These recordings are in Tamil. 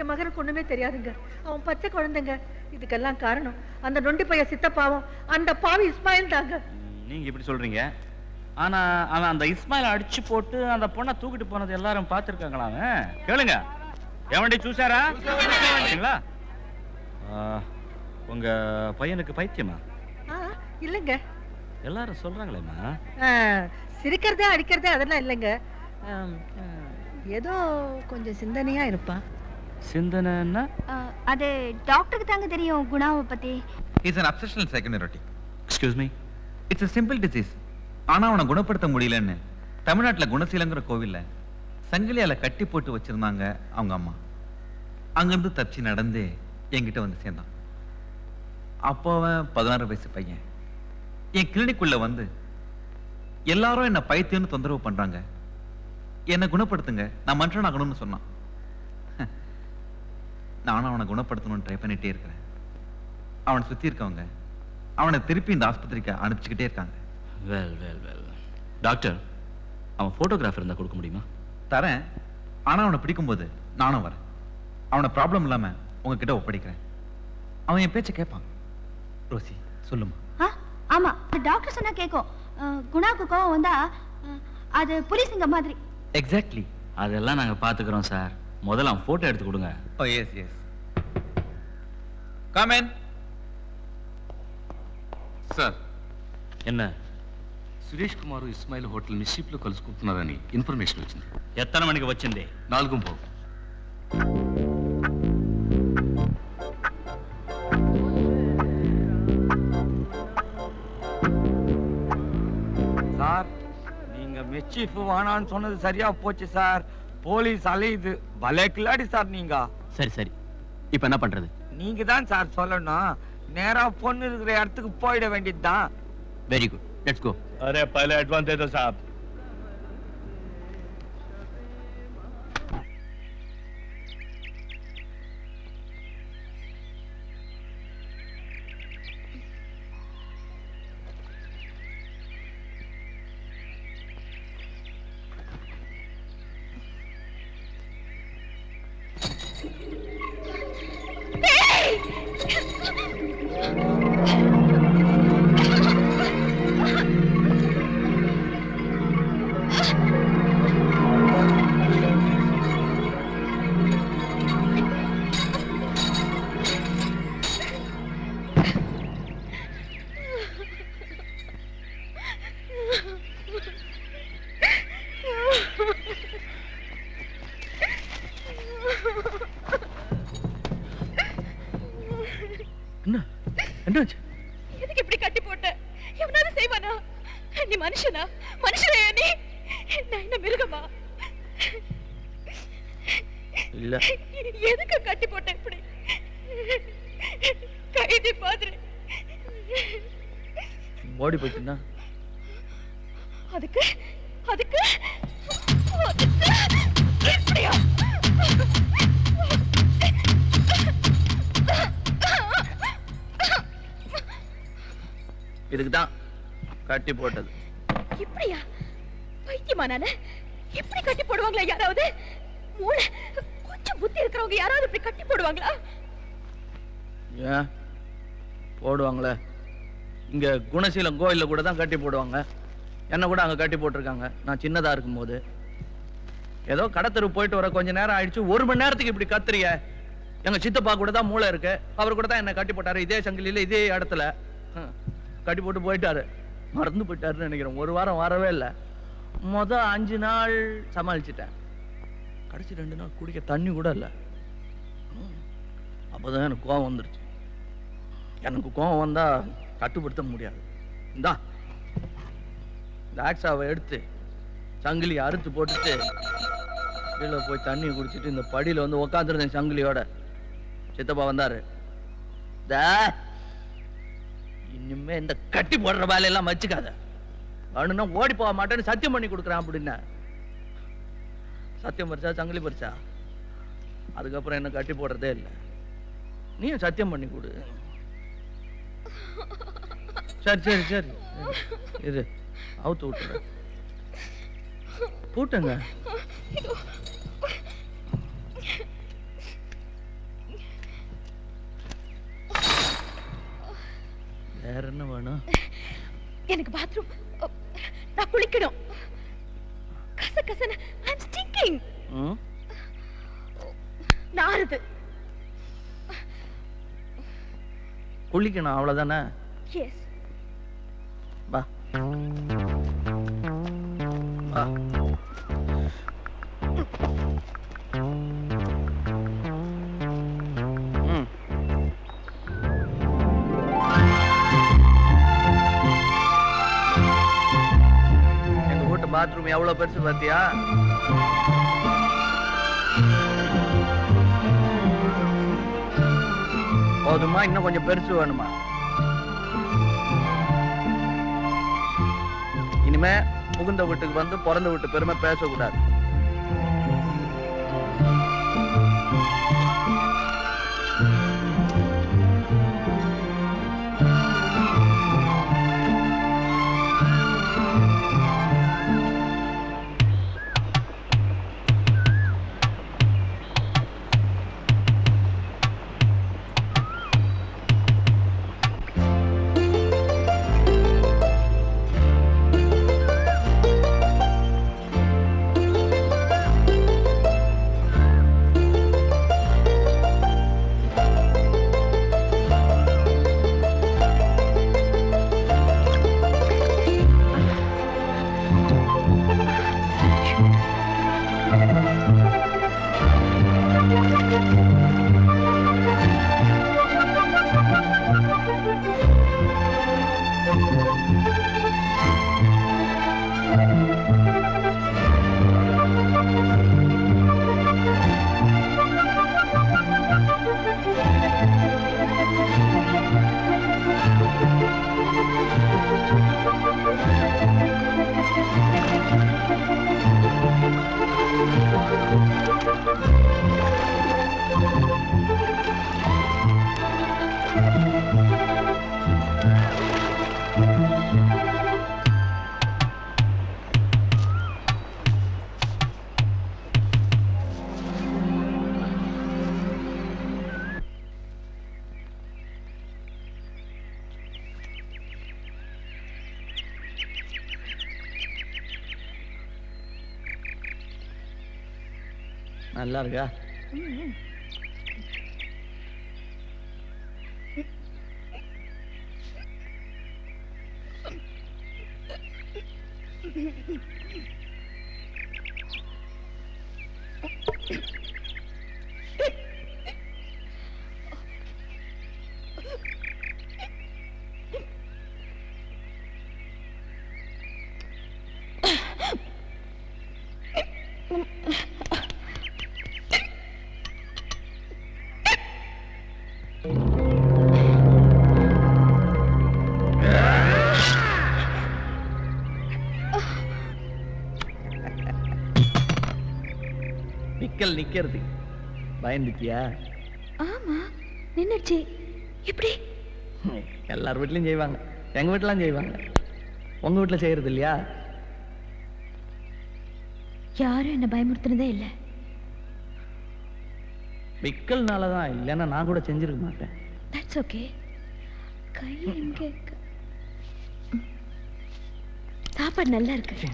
என் மகனுக்கு ஒண்ணுமே தெரியாதுங்க. அவன் பச்சை குழந்தைங்க. இதுக்கெல்லாம் காரணம் அந்த நொண்டி பைய சித்தப்பாவும் அந்த பாவி இஸ்மாயில் தாங்க. நீங்க இப்படி சொல்றீங்க, ஆனா அவன் அந்த இஸ்மாயில அடிச்சு போட்டு அந்த பொண்ணை தூக்கிட்டு போனது எல்லாரும் பார்த்துருக்காங்களா? கேளுங்க, எவன்டி சூசாரா? உங்க பையனுக்கு பைத்தியமா? இல்லைங்க. எல்லாரும் சொல்றாங்களேம்மா. சிரிக்கிறதே அடிக்கிறதே அதெல்லாம் இல்லைங்க. ஏதோ கொஞ்சம் சிந்தனையா இருப்பான். சிந்தனைன்னா அது டாக்டருக்கு தாங்க தெரியும் குணாவை பத்தி. He's an obsessional psychoneurotic. Excuse me. It's a simple disease. ஆனா அவனை குணப்படுத்த முடியலன்னு தமிழ்நாட்டுல குணசீலங்கிற கோவில்ல சங்கிலியால கட்டி போட்டு வச்சிருந்தாங்க அவங்க அம்மா. அங்கிருந்து தப்பிச்சு நடந்து என்கிட்ட வந்து சேர்ந்தான். அப்போ அவன் 16 வயசு பையன். என் கிளினிக்குள்ள வந்து எல்லாரும் என்ன பைத்தியம்னு தொந்தரவு பண்றாங்க, என்னை குணப்படுத்துங்க, நான் மனுஷன் ஆகணும்னு சொன்னான். நானும் அவனை குணப்படுத்தணும்னு ட்ரை பண்ணிட்டே இருக்கிறேன். அவனை சுத்தி இருக்கவங்க அவனை திருப்பி இந்த ஆஸ்பத்திரிக்கு அனுப்பிச்சுக்கிட்டே இருக்காங்க. டாக்டர், அவன் போட்டோகிராஃபர் இருந்தா கொடுக்க முடியுமா? தரேன், ஆனா அவனை பிடிக்கும்போது நானும் வரேன். அவனை ப்ராப்ளம் இல்லாம உங்ககிட்ட ஒப்படைக்கிறேன். அவன் என் பேச்ச கேட்பான். ரோசி சொல்லுமா. ஆமா, டாக்டர் சொன்னா கேட்கும். குணாக்கு கோவம் வந்தா அது புலிசிங்க மாதிரி. எக்ஸாக்ட்லி. அதெல்லாம் நாங்க பாத்துக்கிறோம் சார். முதல்ல அவன் போட்டோ எடுத்து கொடுங்க. Oh yes yes. Come in. Sir, என்ன? సురేష్ కుమార్ ఇస్మాయిల్ హోటల్ ని షిప్ లో కలుసుకుంటున్నారని ఇన్ఫర్మేషన్ వచ్చింది. ఎత్తన మణికి వచ్చింది? 4:15. சார், நீங்க மிச்சீஃப் வானான்னு சொன்னது சரியா போச்சு சார். போலீஸ் அலையுது. பலே கில்லாடி சார் நீங்க. சரி சரி, இப்ப என்ன பண்றது? நீங்க தான் சார் சொல்லணும். நேரா பொண்ணு இருக்கிற இடத்துக்கு போயிட வேண்டியதுதான். Very good, let's go. அரே पहले एडवांस दे दो साहब. என்னாச்சு? எதுக்கு இப்படி கட்டி போட்ட? எவனாவது செய்வானா? நீ மனுஷனா? மனுஷனே நீ? நான் என்ன மிருகமா? இல்ல. எதுக்கு கட்டி போட்ட இப்படி? கைதி மாதிரி. ஓடி போயிட்டுனா? அதுக்கு அதுக்கு அதுக்கு எப்படியா? இதுக்குதான் கட்டி போட்டது. இப்படியா? பைத்தியமா நானு? இப்படி கட்டி போடுவாங்களா யாராவது? மூளை கொஞ்சம் புத்தி இருக்கிறவங்க யாராவது இப்படி கட்டி போடுவாங்களா? ஏன் போடுவாங்களே? இங்க குணசீலம் கோயில்ல கூட தான் கட்டி போடுவாங்க. என்ன கூட அங்க கட்டி போட்டிருக்காங்க. நான் சின்னதா இருக்கும் போது ஏதோ கடத்தரு போயிட்டு வர கொஞ்ச நேரம் ஆயிடுச்சு. 1 மணி நேரத்துக்கு இப்படி கத்துறிய. எங்க சித்தப்பா கூட தான் மூளை இருக்கு. அவர் கூட தான் என்ன கட்டி போட்டாரு. இதே சங்கிலியில இதே இடத்துல கட்டி போட்டு போயிட்டாரு. மறந்து போயிட்டாருன்னு நினைக்கிறேன். 1 வாரம் வரவே இல்லை. மொதல் 5 நாள் சமாளிச்சுட்டேன். கடைசி 2 நாள் குடிக்க தண்ணி கூட இல்லை. அப்போதான் எனக்கு கோவம் வந்துருச்சு. எனக்கு கோவம் வந்தா கட்டுப்படுத்த முடியாது. இந்த ஆக்ஸாவை எடுத்து சங்கிலி அறுத்து போட்டுட்டு கீழே போய் தண்ணி குடிச்சிட்டு இந்த படியில வந்து உக்காந்துருந்தேன் சங்கிலியோட. சித்தப்பா வந்தாரு. இனிமே இந்த கட்டி போடுற வேலையெல்லாம் வச்சுக்காத, அவனுன்னா ஓடி போக மாட்டேன்னு சத்தியம் பண்ணி கொடுக்குறான் அப்படின்னா. சத்தியம் பறிச்சா சங்கிலி பறிச்சா? அதுக்கப்புறம் என்ன கட்டி போடுறதே இல்லை. நீயும் சத்தியம் பண்ணி கொடு. சரி சரி சரி இது அவுத்து விட்டுற. பூட்டுங்க. வேற என்ன வேணும்? எனக்கு பாத்ரூம், நான் குளிக்கணும். கச கசன ஐ அம் ஸ்டிங்கிங். நாறுது. குளிக்கணும் அவ்வளவுதானே? எஸ். வா வா. எங்க வீட்டு பாத்ரூம் எவ்வளவு பெருசு பாத்தியா? போதுமா? இன்னும் கொஞ்சம் பெருசு வேணுமா? இனிமே புகுந்த வீட்டுக்கு வந்து பிறந்த வீட்டு பெருமை பேசக்கூடாது. நல்லா இருக்கா? விக்கல் நிக்கிறது பயந்துட்டியா? ஆமா, நின்னுச்சு. எப்படி? எல்லார் வீட்லயும் செய்வாங்க, எங்க வீட்டுலாம் செய்வாங்க. உங்க வீட்டுல செய்யறது இல்லையா? யாரும் என்ன பயமுறுத்துனதே இல்ல. விக்கல்னாலதான், இல்லைன்னா நான் கூட செஞ்சிருக்க மாட்டேன். That's okay. கை எங்க? சாப்பாடு நல்லா இருக்கு.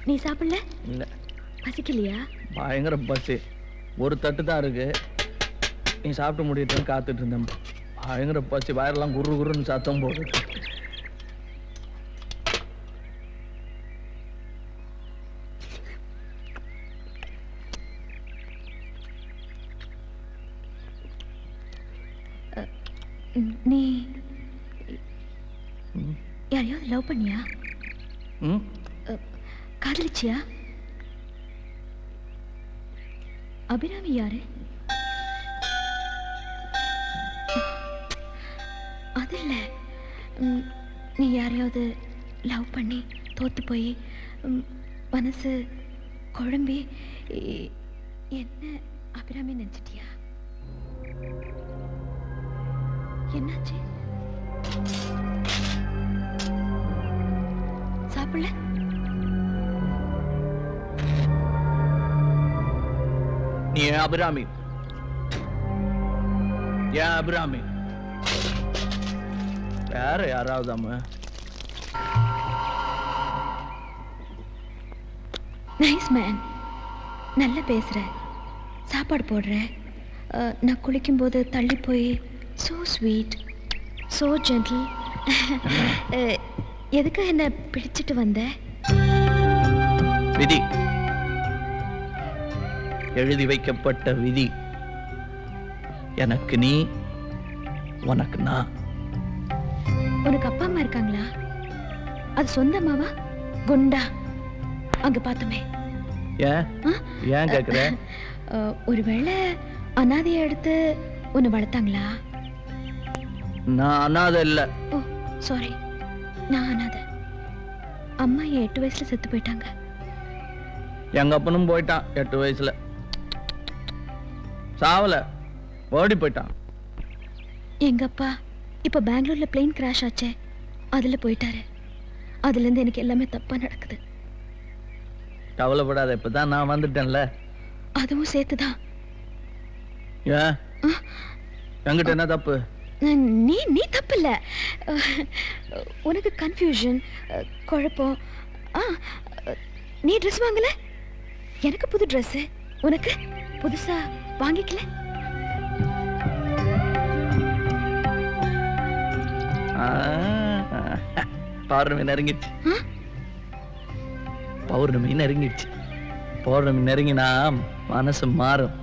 நீ சாப்பிடல? இல்ல. பசிக்கலையா? பயங்கர பசி. ஒரு தட்டு தான் இருக்கு. நீ சாப்பிட்டு முடியட்டுன்னு காத்துட்டு இருந்தேன். பயங்கர பசி, வயரெல்லாம் குரு குருன்னு சத்தம் போடுது. நீ யாரையாவது லவ் பண்ணியா? காதலிச்சியா? அபிராமி யாரு? அது இல்ல, நீ யாரையாவது லவ் பண்ணி தோத்து போய் மனசு குழம்பி என்ன அபிராமி நினைச்சிட்டியா? என்னாச்சு? சாப்பிடல? நீ அபிராமி, ஏன் அபிராமி? யாரு யாராவது அம்மா? நைஸ் மேன், நல்லா பேசுற, சாப்பாடு போடுற. நான் குளிக்கும்போது தள்ளி போய் ஸோ ஸ்வீட், ஸோ ஜென்டில். எதுக்கு என்ன பிடிச்சிட்டு வந்த? விதி, எழுதி வைக்கப்பட்ட விதி. எனக்கு நீ, உனக்கு நான். உனக்கு அப்பா அம்மா இருக்காங்களா? அது சொந்த அம்மாவா? குண்டா அங்க பார்த்தோமே. ஏன் ஏன் கேக்குற? ஒருவேளை அனாதையை எடுத்து உன்னை வளர்த்தாங்களா? நான் அனாதை இல்ல. ஓ சாரி, நான் அனாதை. அம்மா என் 8 வயசுல செத்து போயிட்டாங்க. எங்க அப்பனும் போயிட்டான் 8 வயசுல. சாவல, ஓடி போயிட்டான். எங்க அப்பா இப்ப பெங்களூர்ல பிளேன் கிராஷ் ஆச்சே, அதுல போயிட்டாரு. அதுல இருந்து எனக்கு எல்லாமே தப்பா நடக்குது. கவலைப்படாத, இப்பதான் நான் வந்துட்டேன்ல. அதுவும் சேர்த்துதான். ஏன் என்கிட்ட என்ன தப்பு? நீ தப்பு இல்ல. உனக்கு கன்ஃபியூஷன், குழப்பம். நீ ட்ரெஸ் வாங்கல, எனக்கு புது ட்ரெஸ். உனக்கு புதுசா வாங்கிக்கல. பௌர்ணமி நெருங்கிடுச்சு. பௌர்ணமி நெருங்கிடுச்சு. பௌர்ணமி நெருங்கினா மனசு மாறும்.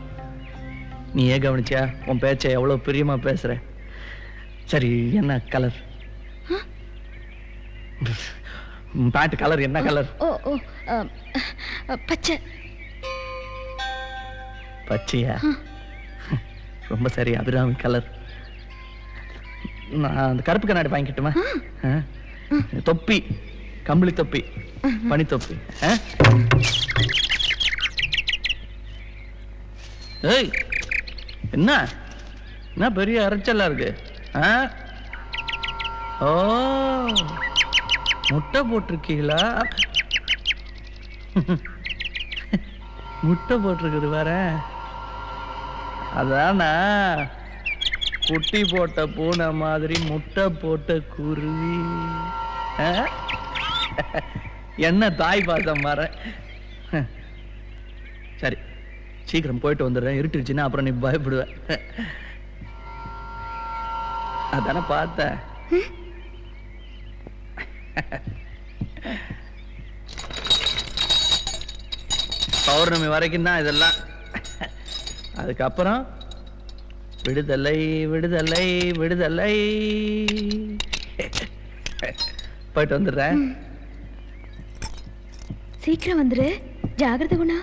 நீ ஏன் கவனிச்சியா? உன் பேச்ச எவ்வளவு பிரியமா பேசுற. சரி, என்ன கலர்? பேண்ட் கலர் என்ன கலர்? ஓ ஓ பச்சை. பச்சையா? ரொம்ப சரி, அபிராமி கலர். நான் அந்த கருப்பு கண்ணாடி வாங்கிட்டுமா? தொப்பி, கம்பளி தொப்பி, பனி தொப்பி. ஏய், என்ன என்ன பெரிய அரைச்சலா இருக்கு? ஓ, முட்டை போட்டிருக்கீங்களா? முட்டை போட்டிருக்குது வேற. அதானா குட்டி போட்ட பூனை மாதிரி முட்டை போட்ட குருவி. என்ன தாய் பாசம் மாற. சரி, சீக்கிரம் போயிட்டு வந்துடுறேன். இருட்டுச்சுன்னா அப்புறம் நீ பயப்படுவ. அதானே பார்த்த. பௌர்ணமி வரைக்கும் தான் இதெல்லாம். அதுக்கப்புறம் விடுதலை விடுதலை விடுதலை. போயிட்டு வந்துடுறேன். சீக்கிரம் வந்துரு. ஜாகிரதை குணா.